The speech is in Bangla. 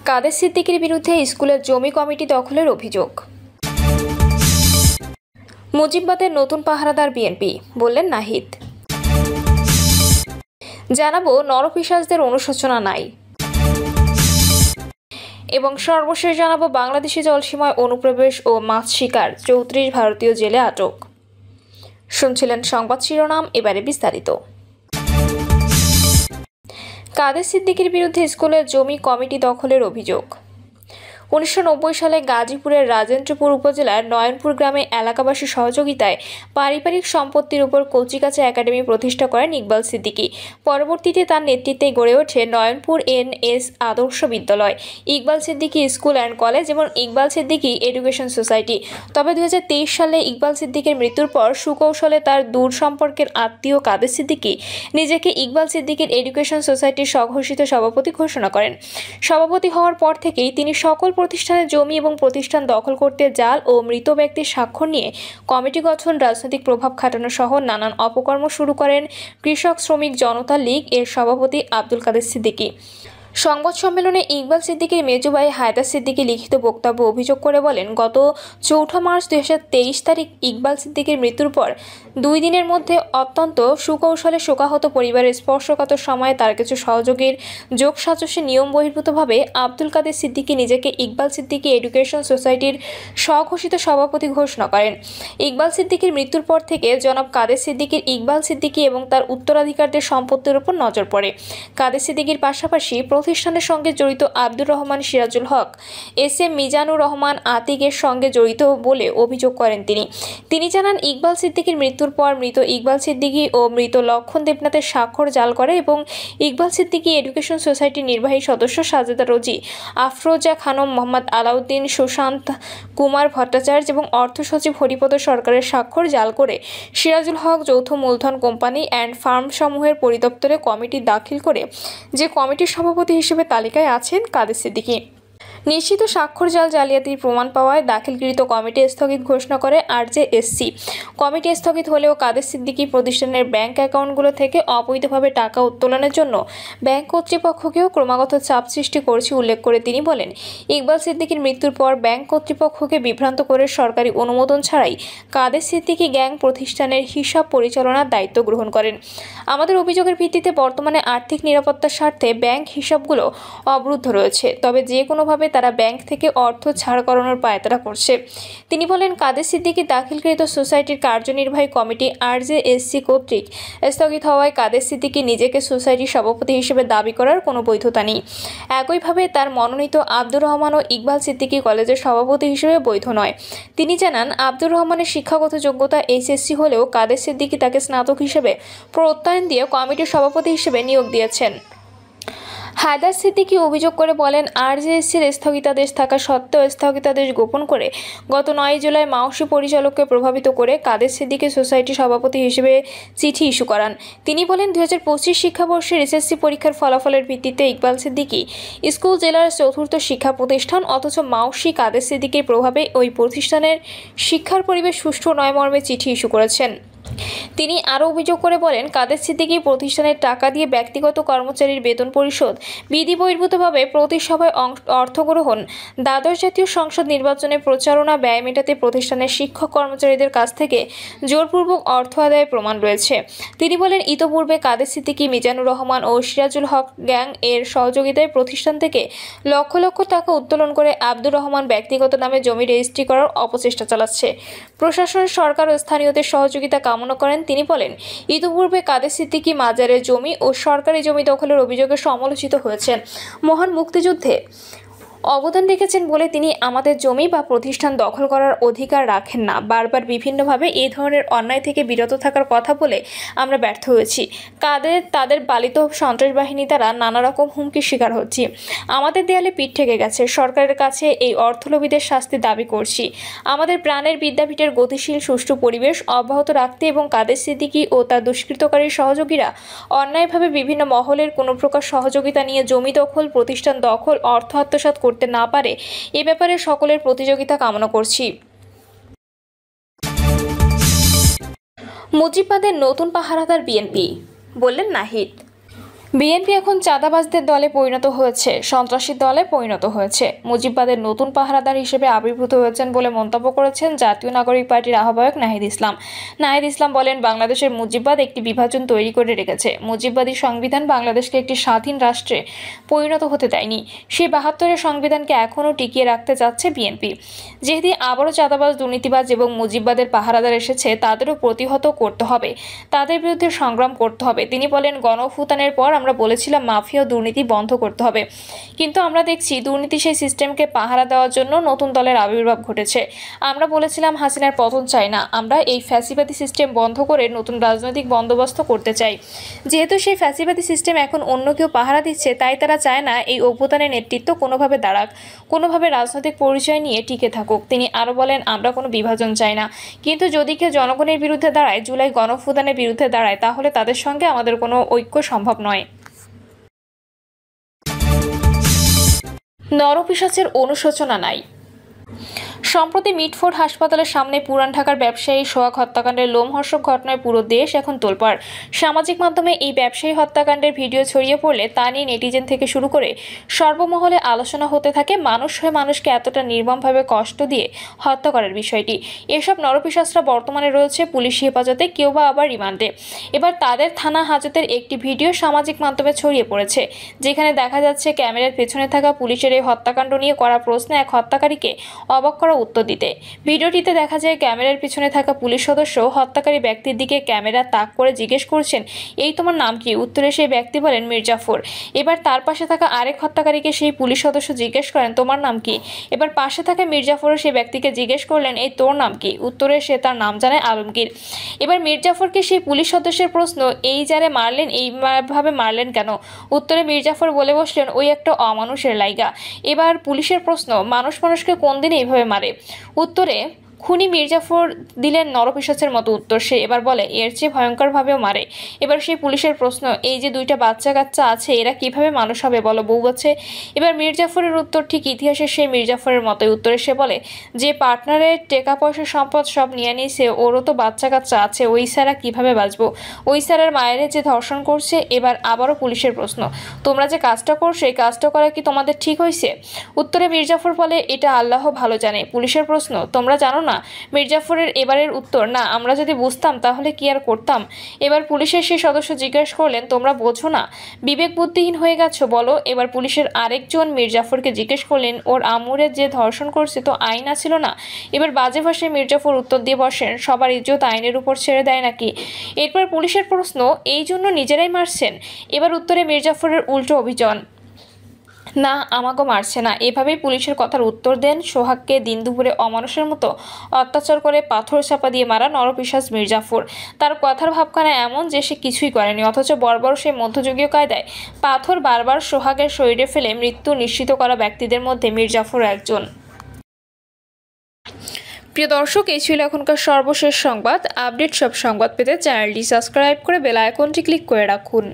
কাদের সিদ্দিকীর বিরুদ্ধে স্কুলের জমি কমিটি দখলের অভিযোগ। মুজিববাদের নতুন পাহারাদার বিএনপি, বললেন নাহিদ। জানাবো নরপিশাচদের অনুশোচনা নাই। এবং সর্বশেষ জানাবো বাংলাদেশি জলসীমায় অনুপ্রবেশ ও মাছ শিকার, 34 ভারতীয় জেলে আটক। শুনছিলেন সংবাদ শিরোনাম, এবারে বিস্তারিত। কাদের সিদ্দিকীর বিরুদ্ধে স্কুলের জমি কমিটি দখলের অভিযোগ। 1990 সালে গাজীপুরের রাজেন্দ্রপুর উপজেলার নয়নপুর গ্রামে এলাকাবাসীর সহযোগিতায় পারিবারিক সম্পত্তির উপর কচিকাঁচা একাডেমি প্রতিষ্ঠা করেন ইকবাল সিদ্দিকী। পরবর্তীতে তার নেতৃত্বে গড়ে ওঠে নয়নপুর NS আদর্শ বিদ্যালয়, Iqbal Siddiqui school and college এবং ইকবাল সিদ্দিকী এডুকেশন সোসাইটি। তবে 2023 সালে ইকবাল সিদ্দিকীর মৃত্যুর পর সুকৌশলে তার দূর সম্পর্কের আত্মীয় কাদের সিদ্দিকী নিজেকে ইকবাল সিদ্দিকীর এডুকেশন সোসাইটির স্বঘোষিত সভাপতি ঘোষণা করেন। সভাপতি হওয়ার পর থেকেই তিনি সকল প্রতিষ্ঠানের জমি এবং প্রতিষ্ঠান দখল করতে জাল ও মৃত ব্যক্তির স্বাক্ষর নিয়ে কমিটি গঠন, রাজনৈতিক প্রভাব খাটানো সহ নানান অপকর্ম শুরু করেন কৃষক শ্রমিক জনতা লীগ এর সভাপতি আব্দুল কাদের সিদ্দিকী। সংবাদ সম্মেলনে ইকবাল সিদ্দিকীর মেজো ভাই হায়দার সিদ্দিকী লিখিত বক্তব্য অভিযোগ করে বলেন, গত 4 মার্চ 2023 তারিখ ইকবাল সিদ্দিকীর মৃত্যুর পর 2 দিনের মধ্যে অত্যন্ত সুকৌশলে শোকাহত পরিবারের স্পর্শকাতর সময়ে তার কিছু সহযোগীর যোগসাজশে নিয়ম বহির্ভূতভাবে আব্দুল কাদের সিদ্দিকী নিজেকে ইকবাল সিদ্দিকী এডুকেশন সোসাইটির স্বঘোষিত সভাপতি ঘোষণা করেন। ইকবাল সিদ্দিকীর মৃত্যুর পর থেকে জনাব কাদের সিদ্দিকীর ইকবাল সিদ্দিকী এবং তার উত্তরাধিকারদের সম্পত্তির উপর নজর পড়ে। কাদের সিদ্দিকীর পাশাপাশি প্রতিষ্ঠানের সঙ্গে জড়িত আব্দুর রহমান সিরাজুল হক, SM মিজানুর রহমান আতিকের সঙ্গে জড়িত বলে অভিযোগ করেন তিনি জানান, ইকবাল সিদ্দিকীর মৃত্যুর পর মৃত ইকবাল সিদ্দিকী ও মৃত লক্ষণ দেবনাথের স্বাক্ষর জাল করে এবং ইকবাল সিদ্দিকী এডুকেশন সোসাইটির নির্বাহী সদস্য সাজেদা রোজি, আফরোজা খানম, মোহাম্মদ আলাউদ্দিন, সুশান্ত কুমার ভট্টাচার্য এবং অর্থ সচিব হরিপদ সরকারের স্বাক্ষর জাল করে সিরাজুল হক যৌথ মূলধন কোম্পানি অ্যান্ড ফার্ম সমূহের পরিদপ্তরে কমিটি দাখিল করে যে কমিটির সভাপতি হিসেবে তালিকায় আছেন কাদের সিদ্দিকী। নিশ্চিত স্বাক্ষর জাল জালিয়াতির প্রমাণ পাওয়ায় দাখিলকৃত কমিটি স্থগিত ঘোষণা করে RJSC। কমিটি স্থগিত হলেও কাদের সিদ্দিকী প্রতিষ্ঠানের ব্যাংক অ্যাকাউন্টগুলো থেকে অবৈধভাবে টাকা উত্তোলনের জন্য ব্যাংক কর্তৃপক্ষকেও ক্রমাগত চাপ সৃষ্টি করছে উল্লেখ করে তিনি বলেন, ইকবাল সিদ্দিকীর মৃত্যুর পর ব্যাংক কর্তৃপক্ষকে বিভ্রান্ত করে সরকারি অনুমোদন ছাড়াই কাদের সিদ্দিকী গ্যাং প্রতিষ্ঠানের হিসাব পরিচালনার দায়িত্ব গ্রহণ করেন। আমাদের অভিযোগের ভিত্তিতে বর্তমানে আর্থিক নিরাপত্তার স্বার্থে ব্যাংক হিসাবগুলো অবরুদ্ধ রয়েছে, তবে যে কোনোভাবে তারা ব্যাংক থেকে অর্থ ছাড় করানোর পায়তারা করছে। তিনি বলেন, কাদের সিদ্দিকী দাখিলকৃত সোসাইটির কার্যনির্বাহী কমিটি RJSC কর্তৃক স্থগিত হওয়ায় কাদের সিদ্দিকী নিজেকে সোসাইটির সভাপতি হিসেবে দাবি করার কোনো বৈধতা নেই। একইভাবে তার মনোনীত আব্দুর রহমান ও ইকবাল সিদ্দিকী কলেজের সভাপতি হিসেবে বৈধ নয়। তিনি জানান, আব্দুর রহমানের শিক্ষাগত যোগ্যতা HSC হলেও কাদের সিদ্দিকী তাকে স্নাতক হিসেবে প্রত্যয়ন দিয়ে কমিটির সভাপতি হিসেবে নিয়োগ দিয়েছেন। হায়দার সিদ্দিকী অভিযোগ করে বলেন, RJSCর স্থগিতাদেশ থাকা সত্ত্বেও স্থগিতাদেশ গোপন করে গত 9 জুলাই মাওসি পরিচালককে প্রভাবিত করে কাদের সিদ্দিকী সোসাইটি সভাপতি হিসেবে চিঠি ইস্যু করান। তিনি বলেন, 2025 শিক্ষাবর্ষের SSC পরীক্ষার ফলাফলের ভিত্তিতে ইকবাল সিদ্দিকী স্কুল জেলার 4র্থ শিক্ষা প্রতিষ্ঠান, অথচ মাওসি কাদের সিদ্দিকীর প্রভাবে ওই প্রতিষ্ঠানের শিক্ষার পরিবেশ সুষ্ঠু নয় মর্মে চিঠি ইস্যু করেছেন। তিনি আরও অভিযোগ করে বলেন, কাদের সিদ্দিকী প্রতিষ্ঠানের টাকা দিয়ে ব্যক্তিগত কর্মচারীর বেতন পরিশোধ, বিধি বহির্ভূতভাবে প্রতিসভায় অর্থ গ্রহণ, দ্বাদশ জাতীয় সংসদ নির্বাচনে প্রচারণা ব্যয় মেটাতে প্রতিষ্ঠানের শিক্ষক কর্মচারীদের কাছ থেকে জোরপূর্বক অর্থ আদায়ের প্রমাণ রয়েছে। তিনি বলেন, ইতোপূর্বে কাদের সিদ্দিকী, মিজানুর রহমান ও সিরাজুল হক গ্যাং এর সহযোগিতায় প্রতিষ্ঠান থেকে লক্ষ লক্ষ টাকা উত্তোলন করে আব্দুর রহমান ব্যক্তিগত নামে জমি রেজিস্ট্রি করার অপচেষ্টা চালাচ্ছে। প্রশাসন, সরকার ও স্থানীয়দের সহযোগিতা কামনা করেন। তিনি বলেন, ইতিপূর্বে কাদের সিদ্দিকী মাজারের জমি ও সরকারি জমি দখলের অভিযোগে সমালোচিত হয়েছেন। মহান মুক্তিযুদ্ধে অবদান রেখেছেন বলে তিনি আমাদের জমি বা প্রতিষ্ঠান দখল করার অধিকার রাখেন না। বারবার বিভিন্নভাবে এই ধরনের অন্যায় থেকে বিরত থাকার কথা বলে আমরা ব্যর্থ হয়েছি। তাদের পালিত সন্ত্রাস বাহিনী দ্বারা নানা রকম হুমকির শিকার হচ্ছি। আমাদের দেয়ালে পিঠ ঠেকে গেছে। সরকারের কাছে এই অর্থলোভীদের শাস্তি দাবি করছি। আমাদের প্রাণের বিদ্যাপীঠের গতিশীল সুষ্ঠু পরিবেশ অব্যাহত রাখতে এবং কাদের সিদ্দিকী ও তার দুষ্কৃতকারী সহযোগীরা অন্যায়ভাবে বিভিন্ন মহলের কোনো প্রকার সহযোগিতা নিয়ে জমি দখল, প্রতিষ্ঠান দখল, অর্থ আত্মসাৎ করতে না পারে এ ব্যাপারে সকলের প্রতিযোগিতা কামনা করছি। মুজিববাদের নতুন পাহারাদার বিএনপি, বললেন নাহিদ। বিএনপি এখন চাঁদাবাজদের দলে পরিণত হয়েছে, সন্ত্রাসী দলে পরিণত হয়েছে। মুজিববাদের নতুন পাহারাদার হিসেবে আবির্ভূত হয়েছেন বলে মন্তব্য করেছেন জাতীয় নাগরিক পার্টির আহ্বায়ক নাহিদ ইসলাম। নাহিদ ইসলাম বলেন, বাংলাদেশের মুজিববাদ একটি বিভাজন তৈরি করে রেখেছে। মুজিববাদী সংবিধান বাংলাদেশকে একটি স্বাধীন রাষ্ট্রে পরিণত হতে দেয়নি। সেই ৭২-এর সংবিধানকে এখনও টিকিয়ে রাখতে চাচ্ছে বিএনপি। যেহেতু আবারও চাঁদাবাজ, দুর্নীতিবাজ এবং মুজিববাদের পাহারাদার এসেছে, তাদেরও প্রতিহত করতে হবে, তাদের বিরুদ্ধে সংগ্রাম করতে হবে। তিনি বলেন, গণঅভ্যুত্থানের পর আমরা বলেছিলাম মাফিয়া ও দুর্নীতি বন্ধ করতে হবে, কিন্তু আমরা দেখছি দুর্নীতি সেই সিস্টেমকে পাহারা দেওয়ার জন্য নতুন দলের আবির্ভাব ঘটেছে। আমরা বলেছিলাম হাসিনার পতন চাই না, আমরা এই ফ্যাসিবাদী সিস্টেম বন্ধ করে নতুন রাজনৈতিক বন্দোবস্ত করতে চাই। যেহেতু সেই ফ্যাসিবাদী সিস্টেম এখন অন্য কেউ পাহারা দিচ্ছে, তাই তারা চায় না এই অভ্যুত্থানের নেতৃত্ব কোনোভাবে দাঁড়াক, কোনোভাবে রাজনৈতিক পরিচয় নিয়ে টিকে থাকুক। তিনি আরও বলেন, আমরা কোনো বিভাজন চাই না, কিন্তু যদি কেউ জনগণের বিরুদ্ধে দাঁড়ায়, জুলাই গণঅভ্যুত্থানের বিরুদ্ধে দাঁড়ায়, তাহলে তাদের সঙ্গে আমাদের কোনো ঐক্য সম্ভব নয়। নরপিশাচের অনুশোচনা নাই। সম্প্রতি মিটফোর্ড হাসপাতালের সামনে পুরান ঢাকার ব্যবসায়ী সোহাগ হত্যাকাণ্ডের লোমহর্ষক ঘটনায় পুরো দেশ এখন তোলপাড়। সামাজিক মাধ্যমে এই ব্যবসায়ী হত্যাকাণ্ডের ভিডিও ছড়িয়ে পড়লে তা নিয়ে নেটিজেন থেকে শুরু করে সর্বমহলে আলোচনা হতে থাকে মানুষ হয়ে মানুষকে এতটা নির্মমভাবে কষ্ট দিয়ে হত্যা করার বিষয়টি। এসব নরপিশাচরা বর্তমানে রয়েছে পুলিশি হেফাজতে, কেউ বা আবার রিমান্ডে। এবার তাদের থানা হাজতের একটি ভিডিও সামাজিক মাধ্যমে ছড়িয়ে পড়েছে, যেখানে দেখা যাচ্ছে ক্যামেরার পেছনে থাকা পুলিশের এই হত্যাকাণ্ড নিয়ে করা প্রশ্নে এক হত্যাকারীকে অবাক করা উত্তর দিতে। ভিডিওটিতে দেখা যায় ক্যামেরার পিছনে থাকা পুলিশ সদস্য হত্যাকারী ব্যক্তির দিকে ক্যামেরা তাক করে জিজ্ঞেস করছেন, এই তোমার নাম কি? উত্তরে সেই ব্যক্তি বলেন, মির্জাফর। এবার তার পাশে থাকা আরেক হত্যাকারীকে সেই পুলিশ সদস্য জিজ্ঞেস করেন, তোমার নাম কি? এবার পাশে থাকা মির্জাফরও সেই ব্যক্তিকে জিজ্ঞেস করলেন, এই তোর নাম কি? উত্তরে সে তার নাম জানায় আলমগীর। এবার মির্জাফরকে সেই পুলিশ সদস্যের প্রশ্ন, এই যারে মারলেন এইভাবে মারলেন কেন? উত্তরে মির্জাফর বলে বসলেন, ওই একটা অমানুষের লাইগা। এবার পুলিশের প্রশ্ন, মানুষ মানুষকে কোন দিনে এইভাবে মারে? উত্তরে খুনি মির্জাফর দিলেন নরপিশাচের মতো উত্তর। সে এবার বলে, এর চেয়ে ভয়ঙ্করভাবেও মারে। এবার সেই পুলিশের প্রশ্ন, এই যে দুইটা বাচ্চা কাচ্চা আছে, এরা কিভাবে মানুষ হবে বলো? বউ আছে। এবার মির্জাফরের উত্তর ঠিক ইতিহাসের সেই মির্জাফরের মতোই। উত্তরে সে বলে, যে পার্টনারের টাকা পয়সা সম্পদ সব নিয়ে নিয়েছে, ওরও তো বাচ্চা কাচ্চা আছে, ওই স্যারা কিভাবে বাঁচবো? ওই স্যারের মায়ের যে ধর্ষণ করছে। এবার আবারও পুলিশের প্রশ্ন, তোমরা যে কাজটা করছো, এই কাজটা করা কি তোমাদের ঠিক হয়েছে? উত্তরে মির্জাফর বলে, এটা আল্লাহ ভালো জানে। পুলিশের প্রশ্ন, তোমরা জানো না? মির্জাফরের এবারের উত্তর, না, আমরা যদি বুঝতাম তাহলে কি আর করতাম। এবার পুলিশের সেই সদস্য জিজ্ঞেস করলেন, তোমরা বোঝো না, বিবেক বুদ্ধিহীন হয়ে গেছো বলো? এবার পুলিশের আরেকজন মির্জাফরকে জিজ্ঞেস করলেন, ওর আমুরের যে ধর্ষণ করছে তো আইন ছিল না? এবার বাজে ভাষায় মির্জাফর উত্তর দিয়ে বসেন, সবার ইজ্জত আইনের উপর ছেড়ে দেয় নাকি? এরপর পুলিশের প্রশ্ন, এই জন্য নিজেরাই মারছেন? এবার উত্তরে মির্জাফরের উল্টো অভিযান, না, আমাকেও মারছে না। এভাবেই পুলিশের কথার উত্তর দেন সোহাগকে দিন দুপুরে অমানুষের মতো অত্যাচার করে পাথর চাপা দিয়ে মারা নরপিশাচ মির্জাফর। তার কথার ভাবখানা এমন যে সে কিছুই করেনি, অথচ বর্বর সেই মধ্যযুগীয় কায়দায় পাথর বারবার সোহাগের শরীরে ফেলে মৃত্যু নিশ্চিত করা ব্যক্তিদের মধ্যে মির্জাফর একজন। প্রিয় দর্শক, এই ছিল এখনকার সর্বশেষ সংবাদ। আপডেট সব সংবাদ পেতে চ্যানেলটি সাবস্ক্রাইব করে বেল আইকনটি ক্লিক করে রাখুন।